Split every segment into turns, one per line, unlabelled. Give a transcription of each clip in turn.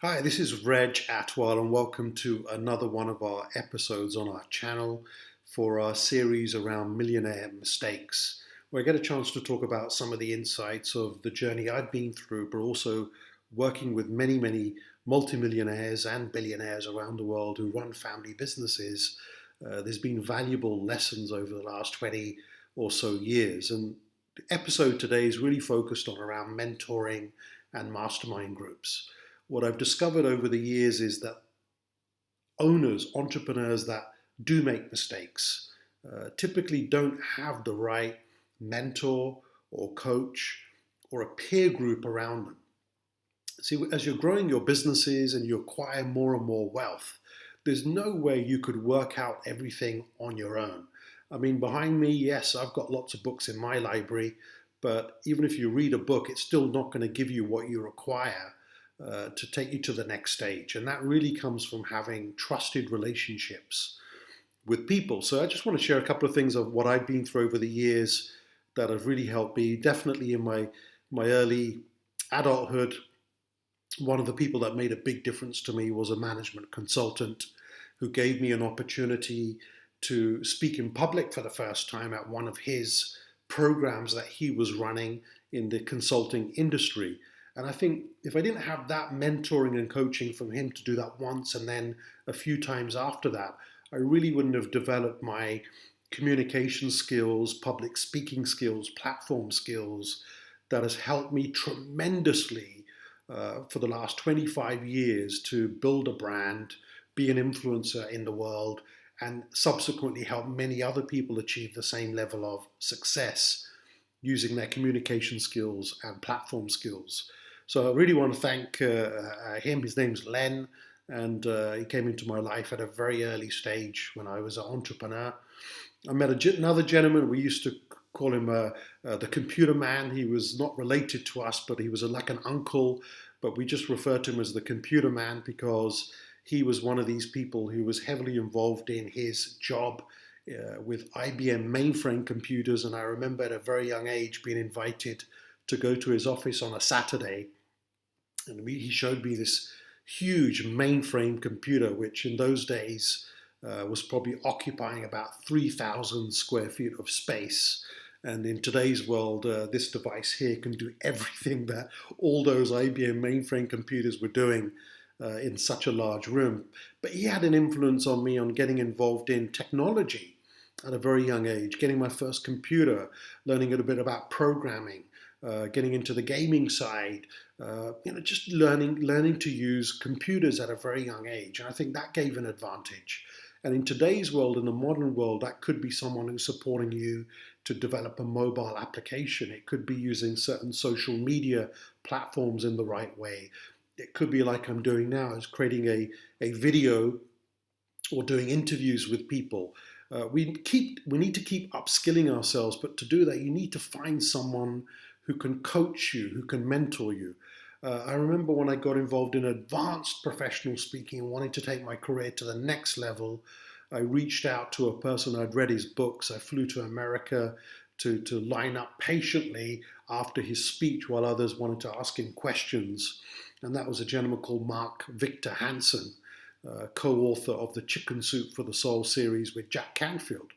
Hi, this is Reg Athwal, and welcome to another one of our episodes on our channel for our series around millionaire mistakes, where I get a chance to talk about some of the insights of the journey I've been through, but also working with many multi-millionaires and billionaires around the world who run family businesses. There's been valuable lessons over the last 20 or so years. And the episode today is really focused on around mentoring and mastermind groups. What I've discovered over the years is that owners, entrepreneurs that do make mistakes, typically don't have the right mentor or coach or a peer group around them. See, as you're growing your businesses and you acquire more and more wealth, there's no way you could work out everything on your own. I mean, behind me, yes, I've got lots of books in my library, but even if you read a book, it's still not going to give you what you require to take you to the next stage. And that really comes from having trusted relationships with people. So I just want to share a couple of things of what I've been through over the years that have really helped me. Definitely in my early adulthood, one of the people that made a big difference to me was a management consultant who gave me an opportunity to speak in public for the first time at one of his programs that he was running in the consulting industry. And I think if I didn't have that mentoring and coaching from him to do that once and then a few times after that, I really wouldn't have developed my communication skills, public speaking skills, platform skills that has helped me tremendously for the last 25 years to build a brand, be an influencer in the world, and subsequently help many other people achieve the same level of success using their communication skills and platform skills. So I really want to thank him. His name's Len, and he came into my life at a very early stage when I was an entrepreneur. I met another gentleman. We used to call him the computer man. He was not related to us, but he was like an uncle. But we just referred to him as the computer man because he was one of these people who was heavily involved in his job with IBM mainframe computers. And I remember at a very young age being invited to go to his office on a Saturday. And he showed me this huge mainframe computer, which in those days was probably occupying about 3,000 square feet of space. And in today's world, this device here can do everything that all those IBM mainframe computers were doing in such a large room. But he had an influence on me on getting involved in technology at a very young age, getting my first computer, learning a little bit about programming, getting into the gaming side, just learning to use computers at a very young age. And I think that gave an advantage. And in today's world, in the modern world, that could be someone who's supporting you to develop a mobile application. It could be using certain social media platforms in the right way. It could be like I'm doing now, is creating a video or doing interviews with people. We need to keep upskilling ourselves, but to do that, you need to find someone who can coach you, who can mentor you. I remember when I got involved in advanced professional speaking and wanting to take my career to the next level, I reached out to a person. I'd read his books. I flew to America to line up patiently after his speech while others wanted to ask him questions. And that was a gentleman called Mark Victor Hansen, co-author of the Chicken Soup for the Soul series with Jack Canfield.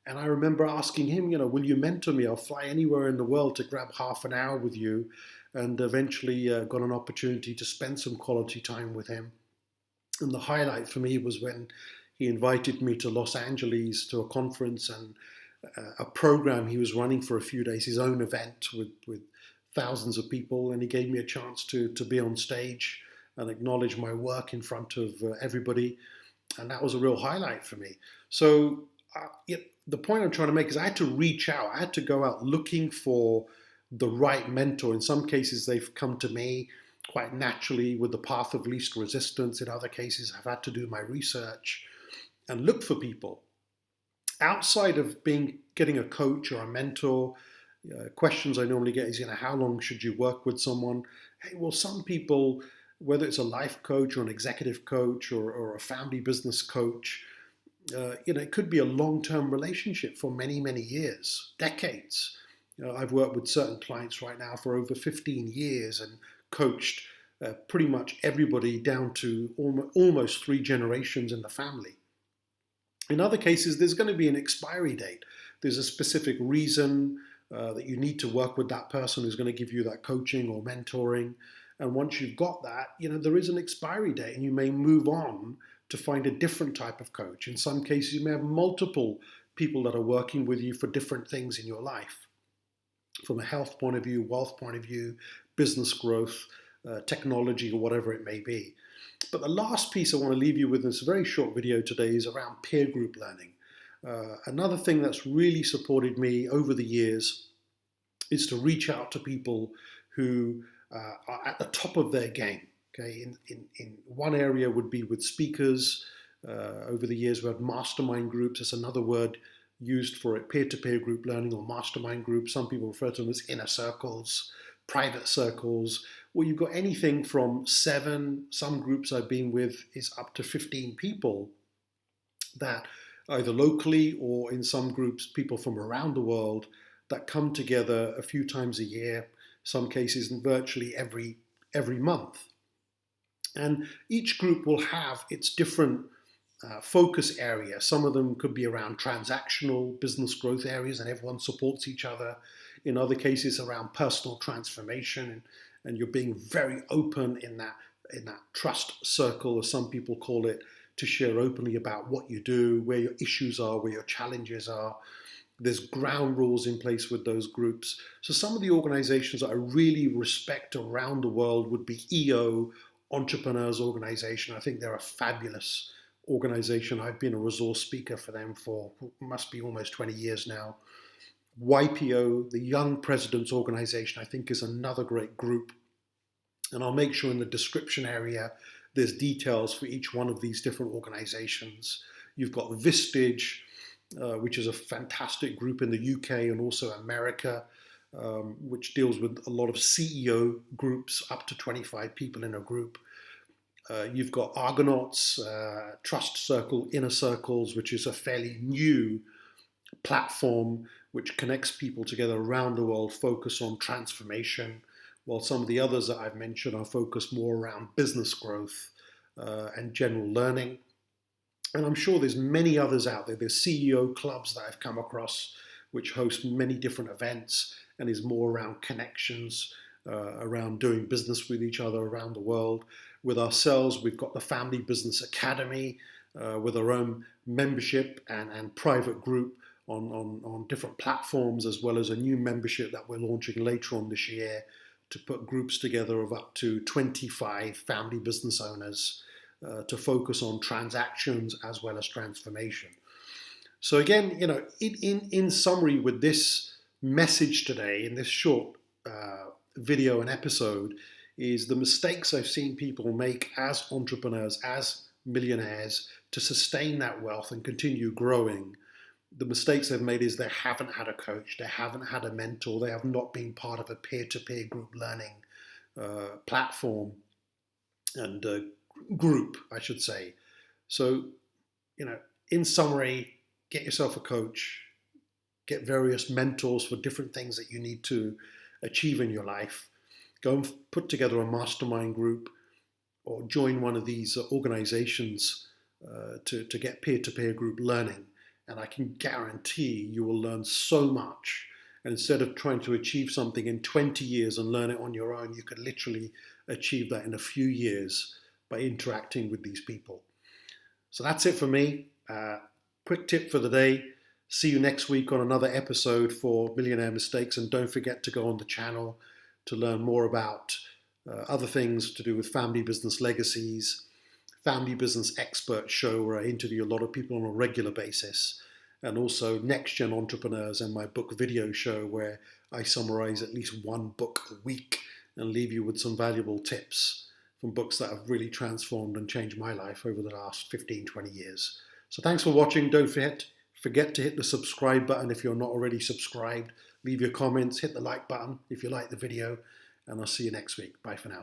And I remember asking him, will you mentor me? I'll fly anywhere in the world to grab half an hour with you. And eventually got an opportunity to spend some quality time with him. And the highlight for me was when he invited me to Los Angeles to a conference and a program he was running for a few days, his own event with thousands of people. And he gave me a chance to be on stage and acknowledge my work in front of everybody. And that was a real highlight for me. So the point I'm trying to make is I had to reach out. I had to go out looking for the right mentor. In some cases, they've come to me quite naturally with the path of least resistance. In other cases, I've had to do my research and look for people. Outside of getting a coach or a mentor, questions I normally get is, how long should you work with someone? Hey, well, some people, whether it's a life coach or an executive coach or a family business coach, it could be a long-term relationship for many years, decades. I've worked with certain clients right now for over 15 years and coached pretty much everybody down to almost 3 generations in the family. In other cases, there's going to be an expiry date. There's a specific reason that you need to work with that person who's going to give you that coaching or mentoring. And once you've got that, there is an expiry date, and you may move on to find a different type of coach. In some cases, you may have multiple people that are working with you for different things in your life, from a health point of view, wealth point of view, business growth, technology, or whatever it may be. But the last piece I want to leave you with in this very short video today is around peer group learning. Another thing that's really supported me over the years is to reach out to people who are at the top of their game. Okay, in one area would be with speakers. Over the years, we had mastermind groups. That's another word used for it, peer-to-peer group learning or mastermind group. Some people refer to them as inner circles, private circles. Well, you've got anything from 7, some groups I've been with is up to 15 people that either locally or in some groups, people from around the world that come together a few times a year, some cases virtually every month. And each group will have its different focus area. Some of them could be around transactional business growth areas and everyone supports each other. In other cases, around personal transformation, and you're being very open in that trust circle, as some people call it, to share openly about what you do, where your issues are, where your challenges are. There's ground rules in place with those groups. So some of the organizations that I really respect around the world would be EO, Entrepreneurs Organization. I think they're a fabulous organization. I've been a resource speaker for them for must be almost 20 years now. YPO, the Young Presidents Organization, I think is another great group. And I'll make sure in the description area there's details for each one of these different organizations. You've got Vistage, which is a fantastic group in the UK and also America, which deals with a lot of CEO groups, up to 25 people in a group. You've got Argonauts, Trust Circle, Inner Circles, which is a fairly new platform which connects people together around the world, focus on transformation, while some of the others that I've mentioned are focused more around business growth and general learning. And I'm sure there's many others out there. There's CEO clubs that I've come across which host many different events and is more around connections, around doing business with each other around the world. With ourselves, we've got the Family Business Academy with our own membership and private group on different platforms, as well as a new membership that we're launching later on this year to put groups together of up to 25 family business owners to focus on transactions as well as transformation. So again, in summary, with this message today, in this short video and episode, is the mistakes I've seen people make as entrepreneurs, as millionaires, to sustain that wealth and continue growing. The mistakes they've made is they haven't had a coach, they haven't had a mentor, they have not been part of a peer-to-peer group learning platform and group, I should say. So, in summary, get yourself a coach, get various mentors for different things that you need to achieve in your life. Go and put together a mastermind group or join one of these organizations to get peer-to-peer group learning. And I can guarantee you will learn so much. And instead of trying to achieve something in 20 years and learn it on your own, you could literally achieve that in a few years by interacting with these people. So that's it for me. Quick tip for the day. See you next week on another episode for Millionaire Mistakes. And don't forget to go on the channel to learn more about other things to do with family business legacies, Family Business Expert Show, where I interview a lot of people on a regular basis, and also Next Gen Entrepreneurs and my book video show, where I summarize at least one book a week and leave you with some valuable tips from books that have really transformed and changed my life over the last 15, 20 years. So thanks for watching. Don't forget to hit the subscribe button if you're not already subscribed. Leave your comments, hit the like button if you like the video, and I'll see you next week. Bye for now.